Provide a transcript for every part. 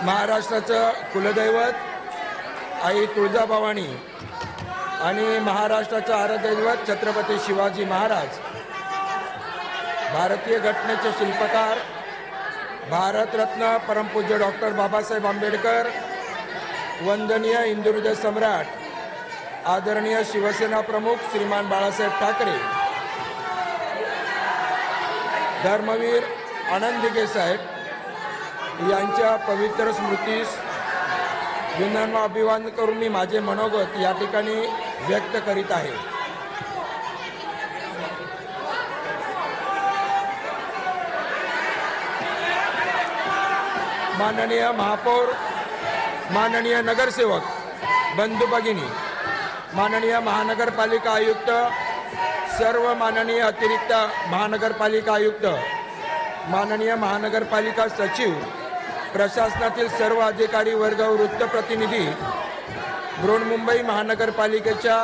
महाराष्ट्राचं कुलदैवत आई तुळजाभवानी आणि महाराष्ट्राचं आराध्यदैवत छत्रपती शिवाजी महाराज, भारतीय घटनेचे शिल्पकार भारतरत्न परमपूज्य डॉक्टर बाबासाहेब आंबेडकर, वंदनीय हिंदू हृदय सम्राट आदरणीय शिवसेना प्रमुख श्रीमान बाळासाहेब ठाकरे, धर्मवीर आनंद दिघे साहेब यांच्या पवित्र स्मृतीस विनम्र अभिवादन करून मी माझे मनोगत या ठिकाणी व्यक्त करीत आहे। माननीय महापौर, माननीय नगरसेवक बंधू भगिनी, माननीय महानगरपालिका आयुक्त, सर्व माननीय अतिरिक्त महानगरपालिका आयुक्त, माननीय महानगरपालिका सचिव, प्रशासनातील सर्व अधिकारी वर्ग, वृत्तप्रतिनिधी, बृहन्मुंबई महानगरपालिकेच्या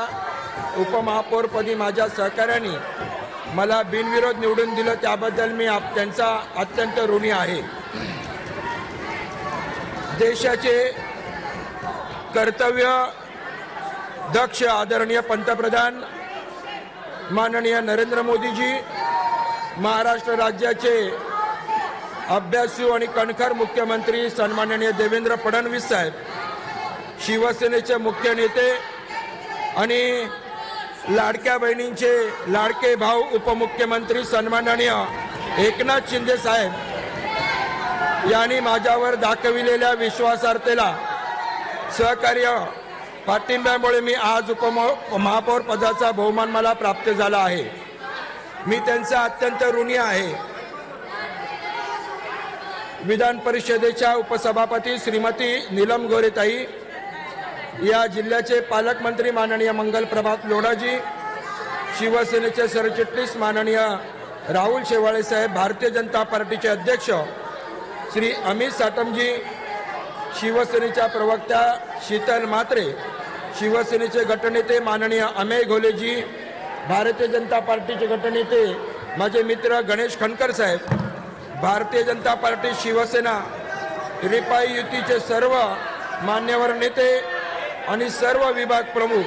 उपमहापौरपदी माझ्या सहकार्यांनी मला बिनविरोध निवडून दिलं त्याबद्दल मी त्यांचा अत्यंत ऋणी आहे। देशाचे कर्तव्य दक्ष आदरणीय पंतप्रधान माननीय नरेंद्र मोदीजी, महाराष्ट्र राज्याचे अभ्यासू आणि कणखर मुख्यमंत्री सन्माननीय देवेंद्र फडणवीस साहेब, शिवसेनेचे मुख्य नेते आणि लाडक्या बहिणींचे लाडके भाऊ उपमुख्यमंत्री सन्माननीय एकनाथ शिंदे साहेब यांनी माझ्यावर दाखविलेल्या विश्वासार्हतेला सहकार्य पाठिंब्यामुळे मी आज उपमहापौर पदाचा बहुमान मला प्राप्त झाला आहे। मी त्यांचा अत्यंत ऋणी आहे। विधान परिषदेच्या उपसभापती श्रीमती नीलम गोरेताई, या जिल्ह्याचे पालकमंत्री माननीय मंगल प्रभात लोढाजी, शिवसेनेचे सरचिटणीस माननीय राहुल शेवाळे साहेब, भारतीय जनता पार्टीचे अध्यक्ष श्री अमित साटमजी, शिवसेनेच्या प्रवक्त्या शीतल म्हात्रे, शिवसेनेचे गटनेते माननीय अमेय घोलेजी, भारतीय जनता पार्टीचे गटनेते माझे मित्र गणेश खणकर साहेब, भारतीय जनता पार्टी शिवसेना रिपाई युतीचे सर्व मान्यवर नेते आणि सर्व विभाग प्रमुख,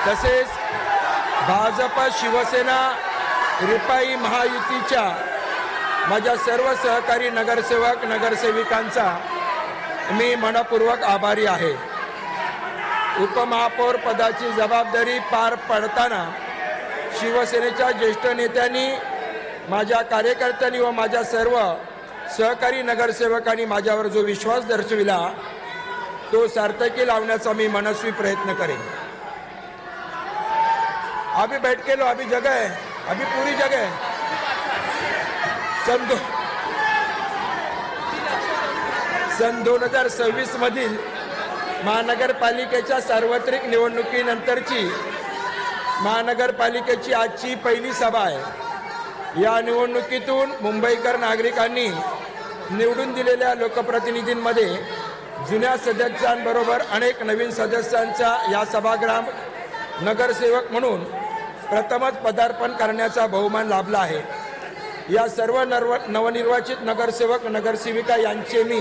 तसेच भाजप शिवसेना रिपाई महायुतीच्या माझ्या सर्व सहकारी नगरसेवक नगरसेविकांचा मी मनपूर्वक आभारी आहे। उपमहापौर पदाची जबाबदारी पार पडताना शिवसेनेच्या ज्येष्ठ नेत्यांनी, माझ्या कार्यकर्त्यांनी व माझ्या सर्व सहकारी नगरसेवकांनी माझ्यावर जो विश्वास दर्शविला तो सार्थकी लावण्याचा मी मनस्वी प्रयत्न करेन। अभी बैठ के लो, अभी जगह है, अभी पूरी जगह है। सन 2026 मधील महानगरपालिकेच्या सार्वत्रिक निवडणुकीनंतरची महानगरपालिकेची आजची पहिली सभा आहे। या निवडणुकीतून मुंबईकर नागरिकांनी निवडून दिलेल्या लोकप्रतिनिधींमध्ये जुन्या सदस्यांबरोबर अनेक नवीन सदस्यांचा या सभागृह नगरसेवक म्हणून प्रथमच पदार्पण करण्याचा बहुमान लाभला आहे। या सर्व नवनिर्वाचित नगरसेवक नगरसेविका यांचे मी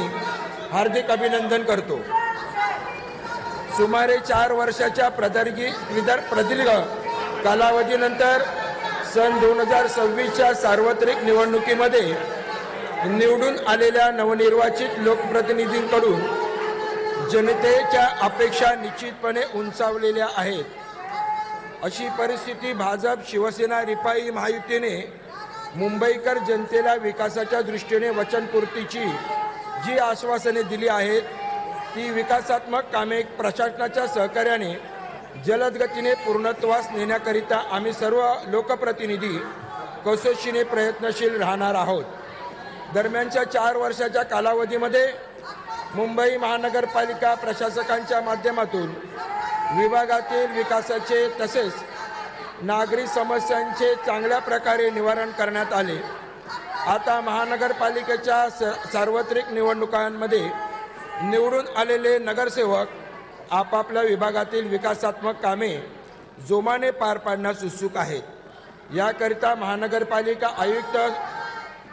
हार्दिक अभिनंदन करतो। सुमारे 4 वर्षाच्या प्रदीर्घ कालावधीनंतर सन 2026च्या सार्वत्रिक निवडणुकीमध्ये निवडून आलेल्या नवनिर्वाचित लोकप्रतिनिधींकडून जनतेच्या अपेक्षा निश्चितपणे उंचावलेल्या आहेत। अशी परिस्थिती भाजप शिवसेना रिपाई महायुतीने मुंबईकर जनतेला विकासाच्या दृष्टीने वचनपूर्तीची जी आश्वासने दिली आहेत ती विकासात्मक कामे प्रशासनाच्या सहकार्याने जलद गतीने पूर्णत्वास नेण्याकरिता आम्ही सर्व लोकप्रतिनिधी कसोशीने प्रयत्नशील राहणार आहोत। दरम्यानच्या 4 वर्षाच्या कालावधीमध्ये मुंबई महानगरपालिका प्रशासकांच्या माध्यमातून विभागातील विकासाचे तसेच नागरी समस्यांचे चांगल्या प्रकारे निवारण करण्यात आले। आता महानगरपालिकेच्या सार्वत्रिक निवडणुकांमध्ये निवडून आलेले नगरसेवक आपापल्या विभागातील विकासात्मक कामे जोमाने पार पाडण्यास उत्सुक आहेत. याकरिता महानगरपालिका आयुक्त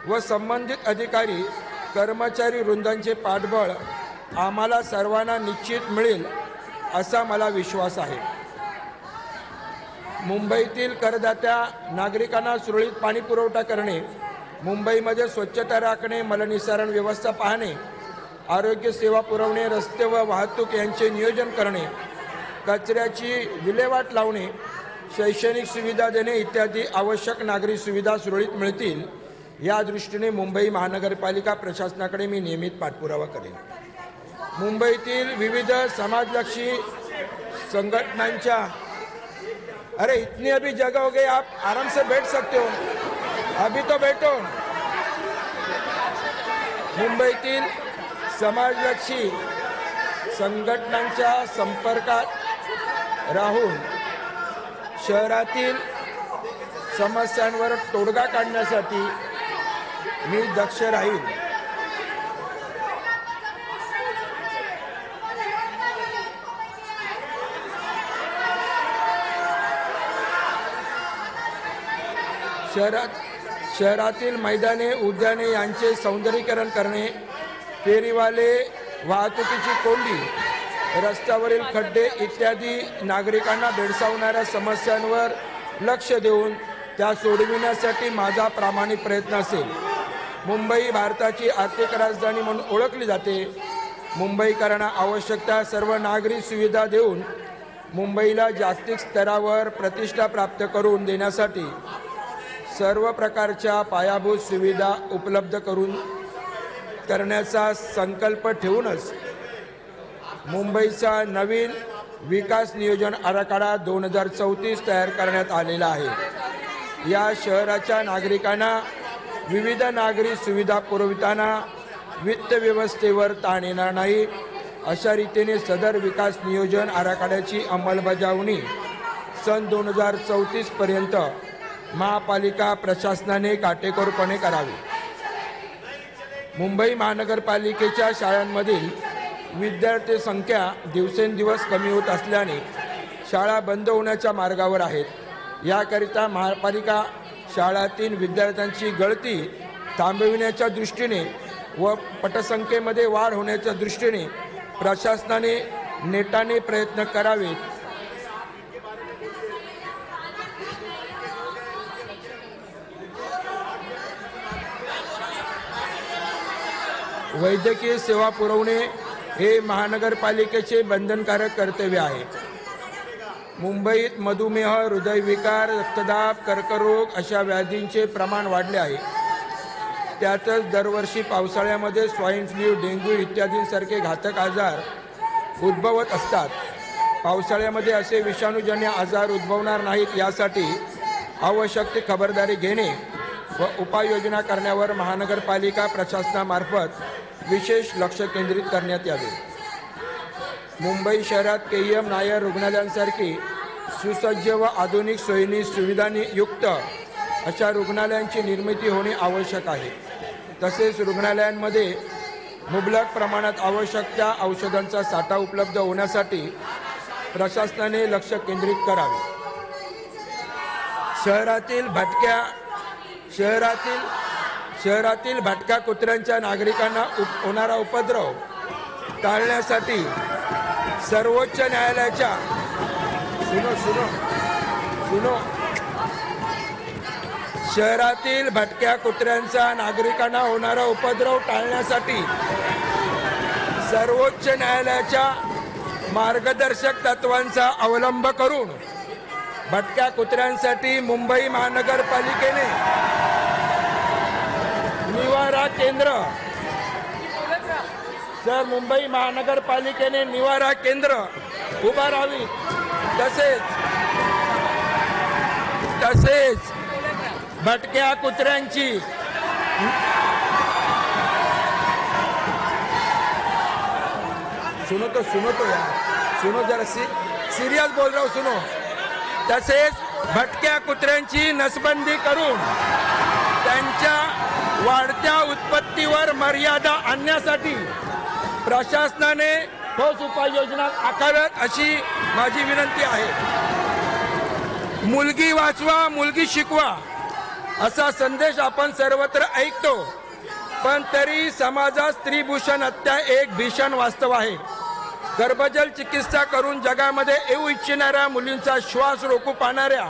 व संबंधित अधिकारी कर्मचारी वृंदांचे पाठबळ आम्हाला सर्वांना निश्चित मिळेल असा मला विश्वास आहे. मुंबईतील करदात्या नागरिकांना सुरळीत पाणी पुरवठा करणे, मुंबईमध्ये स्वच्छता राखणे, मलनिस्सारण व्यवस्था पाहणे, आरोग्य सेवा पुरवणे, रस्ते व वाहतूक यांचे नियोजन करणे, कचऱ्याची विल्हेवाट लावणे, शैक्षणिक सुविधा देणे इत्यादी आवश्यक नागरी सुविधा सुरळीत मिळतील या दृष्टीने मुंबई महानगरपालिका प्रशासनाकडे मी नियमित पाठपुरावा करेन. मुंबईतील विविध समाजलक्षी संघटनांच्या अरे इतनी अभी जगह हो गई, आप आराम से बैठ सकते हो, अभी तो बैठो. मुंबईतील समाजलक्षी संघटनांच्या संपर्कात राहून शहरातील समस्यांवर तोडगा काढण्यासाठी मी दक्ष राहील. शहरातील मैदाने, उद्याने यांचे सौंदर्यीकरण करणे, फेरीवाले, वाहतुकीची कोंडी, रस्त्यावरील खड्डे इत्यादी नागरिकांना भेडसावणाऱ्या समस्यांवर लक्ष देऊन त्या सोडविण्यासाठी माझा प्रामाणिक प्रयत्न असेल. मुंबई भारताची आर्थिक राजधानी म्हणून ओळखली जाते. मुंबईकरांना आवश्यक त्या सर्व नागरी सुविधा देऊन मुंबईला जागतिक स्तरावर प्रतिष्ठा प्राप्त करून देण्यासाठी सर्व प्रकारच्या पायाभूत सुविधा उपलब्ध करण्याचा संकल्प ठेवूनच मुंबईचा नवीन विकास नियोजन आराखडा 2034 तयार करण्यात आलेला आहे. या शहराच्या नागरिकांना विविध नागरी सुविधा पुरविताना वित्त व्यवस्थेवर ताण येणार नाही अशा रीतीने सदर विकास नियोजन आराखड्याची अंमलबजावणी सन 2034 पर्यंत महापालिका प्रशासनाने काटेकोरपणे करावी. मुंबई महानगरपालिकेच्या शाळांमधील विद्यार्थी संख्या दिवसेंदिवस कमी होत असल्याने शाळा बंद होण्याच्या मार्गावर आहेत. याकरिता महापालिका शाळातील विद्यार्थ्यांची गळती थांबविण्याच्या दृष्टीने व पटसंख्येमध्ये वाढ होण्याच्या दृष्टीने प्रशासनाने नेटाने प्रयत्न करावेत. वैद्यकीय सेवा पुरवणे हे महानगरपालिकेचे बंधनकारक कर्तव्य आहे. मुंबईत मधुमेह, हृदयविकार, रक्तदाब, कर्करोग अशा व्याधींचे प्रमाण वाढले आहे. त्यातच दरवर्षी पावसाळ्यामध्ये स्वाईन फ्लू, डेंग्यू इत्यादींसारखे घातक आजार उद्भवत असतात. पावसाळ्यामध्ये असे विषाणूजन्य आजार उद्भवणार नाहीत यासाठी आवश्यक ती खबरदारी घेणे व उपाययोजना करण्यावर महानगरपालिका प्रशासनामार्फत विशेष लक्ष केंद्रित करण्यात यावे. मुंबई शहरात KM नायर रुग्णालयांसारखी सुसज्ज व आधुनिक सोयींनी सुविधांनी युक्त अशा रुग्णालयांची निर्मिती होणे आवश्यक आहे. तसेच रुग्णालयांमध्ये मुबलक प्रमाणात आवश्यक त्या औषधांचा साठा उपलब्ध होण्यासाठी प्रशासनाने लक्ष केंद्रित करावे. शहरातील भटक्या कुत्र्यांच्या नागरिकांना होणारा उपद्रव टाळण्यासाठी सर्वोच्च न्यायालयाच्या शहरातील भटक्या कुत्र्यांचा नागरिकांना होणारा उपद्रव टाळण्यासाठी सर्वोच्च न्यायालयाच्या मार्गदर्शक तत्वांचा अवलंब करून भटक्या कुत्र्यांसाठी मुंबई महानगरपालिकेने निवारा केंद्र मुंबई महानगरपालिकेने निवारा केंद्र उभारावी. तसेच भटक्या कुत्र्यांची सुनो जरा सीरियस बोल रहा हूं, सुनो. तसेच भटक्या कुत्र्यांची नसबंदी करून त्यांच्या वाढत्या उत्पत्तीवर मर्यादा आणण्यासाठी प्रशासनाने ठोस उपाययोजना आखाव्यात अशी माझी विनंती आहे. मुलगी वाचवा, मुलगी शिकवा असा संदेश आपण सर्वत्र ऐकतो, पण तरी समाजात स्त्रीभूषण हत्या एक भीषण वास्तव आहे. गर्भजल चिकित्सा करून जगामध्ये येऊ इच्छिणाऱ्या मुलींचा श्वास रोखू पाहणाऱ्या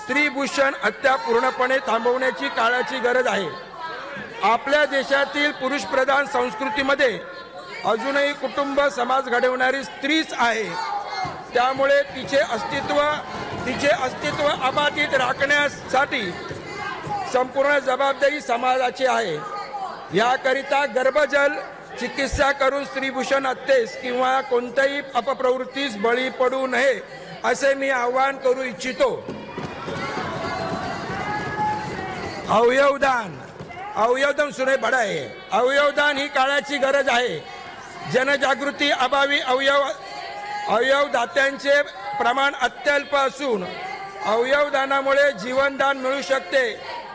स्त्रीभूषण हत्या पूर्णपणे थांबवण्याची काळाची गरज आहे. आपल्या देशातील पुरुष प्रधान संस्कृतीमध्ये अजूनही कुटुंब समाज घडवणारी स्त्रीच आहे. त्यामुळे तिचे अस्तित्व अबाधित राखण्यासाठी संपूर्ण जबाबदारी समाजाची आहे. याकरिता गर्भजल चिकित्सा करून स्त्रीभूषण हत्येस किंवा कोणत्याही अपप्रवृत्तीस बळी पडू नये असे मी आवाहन करू इच्छितो. अवयवदान सुने बडा आहे. अवयवदान ही काळाची गरज आहे. जनजागृती अभावी अवयवदात्यांचे प्रमाण अत्यल्प असून अवयवदानामुळे जीवनदान मिळू शकते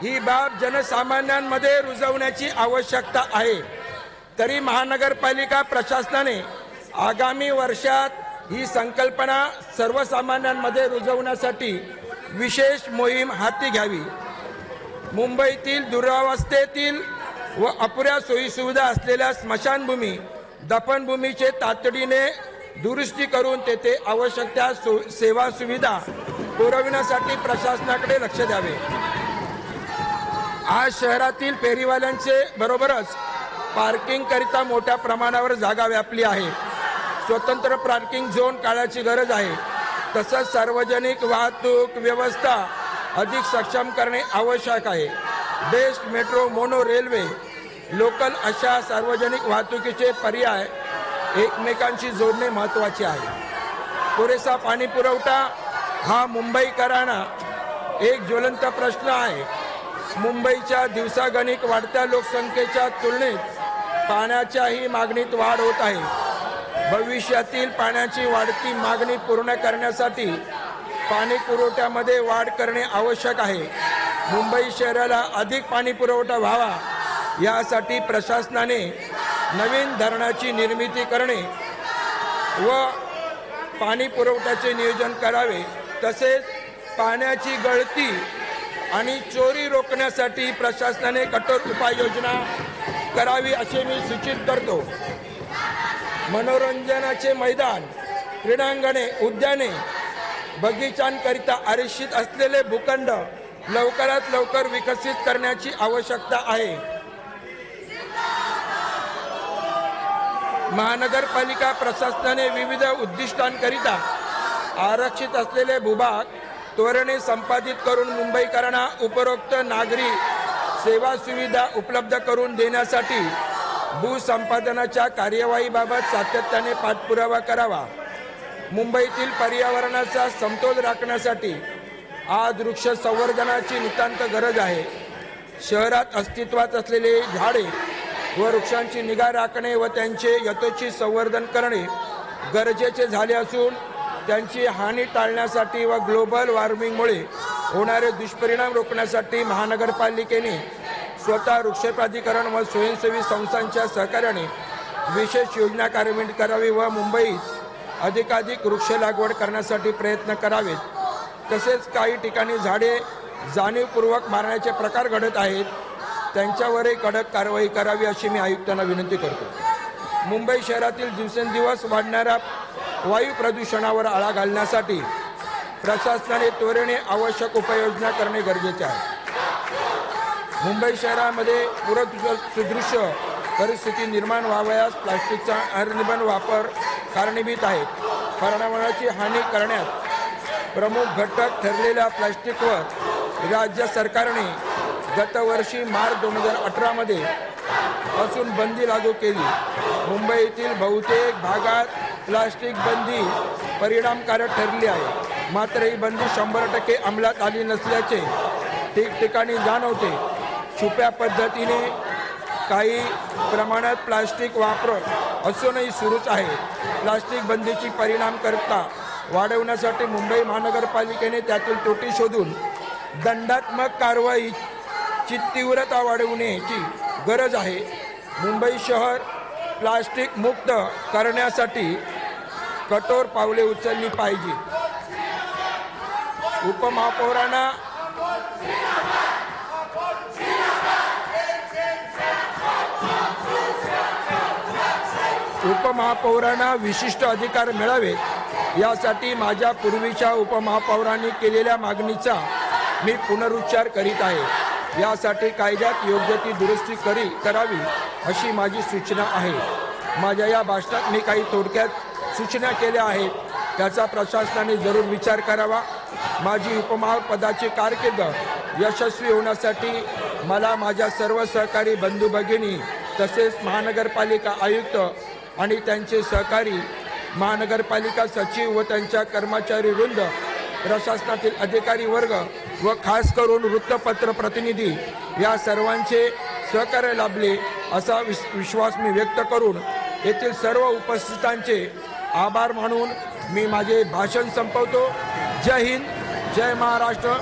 ही बाब जनसामान्यांमध्ये रुजवण्याची आवश्यकता आहे. तरी महानगरपालिका प्रशासनाने आगामी वर्षात ही संकल्पना सर्वसामान्यांमध्ये रुजवण्यासाठी विशेष मोहीम हाती घ्यावी. मुंबईतील दुरावस्थेतील व अपुऱ्या सोयीसुविधा असलेल्या स्मशानभूमी दफनभूमीचे तातडीने दुरुस्ती करून तेथे आवश्यक त्या सेवा सुविधा पुरविण्यासाठी प्रशासनाकडे लक्ष द्यावे. आज शहरातील फेरीवाल्यांचे बरोबरच पार्किंग करिता मोठ्या प्रमाणावर जागा व्यापली आहे. स्वतंत्र पार्किंग झोन काळाची गरज आहे. तसंच सार्वजनिक वाहतूक व्यवस्था अधिक सक्षम करणे आवश्यक आहे. Best metro, mono railway, local अशा सार्वजनिक वाहतुकीचे पर्याय एकमेकांशी जोडणे महत्त्वाचे आहे. पुरेसा पाणी पुरवठा हा मुंबईकरांना एक ज्वलंत प्रश्न आहे. मुंबईच्या दिवसागणिक वाढत्या लोकसंख्येच्या तुलनेत पाण्याच्याही मागणीत वाढ होत आहे. भविष्यातील पाण्याची वाढती मागणी पूर्ण करण्यासाठी पाणी पुरवठ्यामध्ये वाढ करणे आवश्यक आहे. मुंबई शहराला अधिक पाणी पुरवठा व्हावा यासाठी प्रशासनाने नवीन धरणाची निर्मिती करणे व पाणी पुरवठ्याचे नियोजन करावे. तसेच पाण्याची गळती आणि चोरी रोखण्यासाठी प्रशासनाने कठोर उपाययोजना करावी असे मी सूचित करतो. मनोरंजनाचे मैदान, क्रीडांगणे, उद्याने, बगीचांकरिता आरक्षित असलेले भूखंड लवकरात लवकर विकसित करण्याची आवश्यकता आहे. महानगरपालिका प्रशासनाने विविध उद्दिष्टांकरिता आरक्षित असलेले भूभाग त्वरेने संपादित करून मुंबईकरांना उपरोक्त नागरी सेवा सुविधा उपलब्ध करून देण्यासाठी भूसंपादनाच्या कार्यवाहीबाबत सातत्याने पाठपुरावा करावा. मुंबईतील पर्यावरणाचा समतोल राखण्यासाठी आज वृक्ष संवर्धनाची नितांत गरज आहे. शहरात अस्तित्वात असलेले झाडे व वृक्षांची निगा राखणे व त्यांचे यथोचित संवर्धन करणे गरजेचे झाले असून त्यांची हानी टाळण्यासाठी व ग्लोबल वॉर्मिंगमुळे होणारे दुष्परिणाम रोखण्यासाठी महानगरपालिकेने स्वतः वृक्ष प्राधिकरण व स्वयंसेवी संस्थांच्या सहकार्याने विशेष योजना कार्यान्वित करावी व मुंबईत अधिकाधिक वृक्ष लागवड करण्यासाठी प्रयत्न करावेत. तसेच काही ठिकाणी झाडे जाणीवपूर्वक मारण्याचे प्रकार घडत आहेत, त्यांच्यावरही कडक कारवाई करावी अशी मी आयुक्तांना विनंती करतो. मुंबई शहरातील दिवसेंदिवस वाढणाऱ्या वायू प्रदूषणावर आळा घालण्यासाठी प्रशासनाने त्वरेने आवश्यक उपाययोजना करणे गरजेचे आहे. मुंबई शहरामध्ये पूरसदृश्य परिस्थिती निर्माण व्हावयास प्लास्टिकचा अनिर्बंध वापर कारणीभूत आहे. पर्यावरणाची हानी करण्यात प्रमुख घटक ठरलेल्या प्लास्टिकवर राज्य सरकारने गतवर्षी मार्च 2018 मध्ये पासून बंदी लागू केली. मुंबईतील बहुतेक भागात प्लास्टिक बंदी परिणामकारक ठरली आहे. मात्र ही बंदी 100% अंमलात आली नसल्याचे ठिकठिकाणी जाणवते. छुप्या पद्धतीने काही प्रमाणात प्लास्टिक वापर असूनही सुरूच आहे. प्लास्टिक बंदीची परिणामकारकता वाढवण्यासाठी मुंबई महानगरपालिकेने त्यातील त्रुटी शोधून दंडात्मक कारवाईची तीव्रता वाढवण्याची गरज आहे. मुंबई शहर प्लास्टिक मुक्त करण्यासाठी कठोर पावले उचलली पाहिजे. उपमहापौरांना विशिष्ट अधिकार मिळावेत यासाठी माझ्या पूर्वीच्या उपमहापौरांनी केलेल्या मागणीचा मी पुनरुच्चार करीत आहे. यासाठी कायद्यात योग्य ती दुरुस्ती करावी अशी माझी सूचना आहे. माझ्या या भाषणात मी काही थोडक्यात सूचना केल्या आहेत, त्याचा प्रशासनाने जरूर विचार करावा. माझी उपमहापदाची कारकीर्द यशस्वी होण्यासाठी मला माझ्या सर्व सहकारी बंधू भगिनी तसेच महानगरपालिका आयुक्त आणि त्यांचे सहकारी, महानगरपालिका सचिव व त्यांच्या कर्मचारी वृंद, प्रशासनातील अधिकारी वर्ग व खास करून वृत्तपत्र प्रतिनिधी या सर्वांचे सहकार्य लाभले असा विश्वास मी व्यक्त करून येथील सर्व उपस्थितांचे आभार मानून मी माझे भाषण संपवतो. जय हिंद, जय महाराष्ट्र.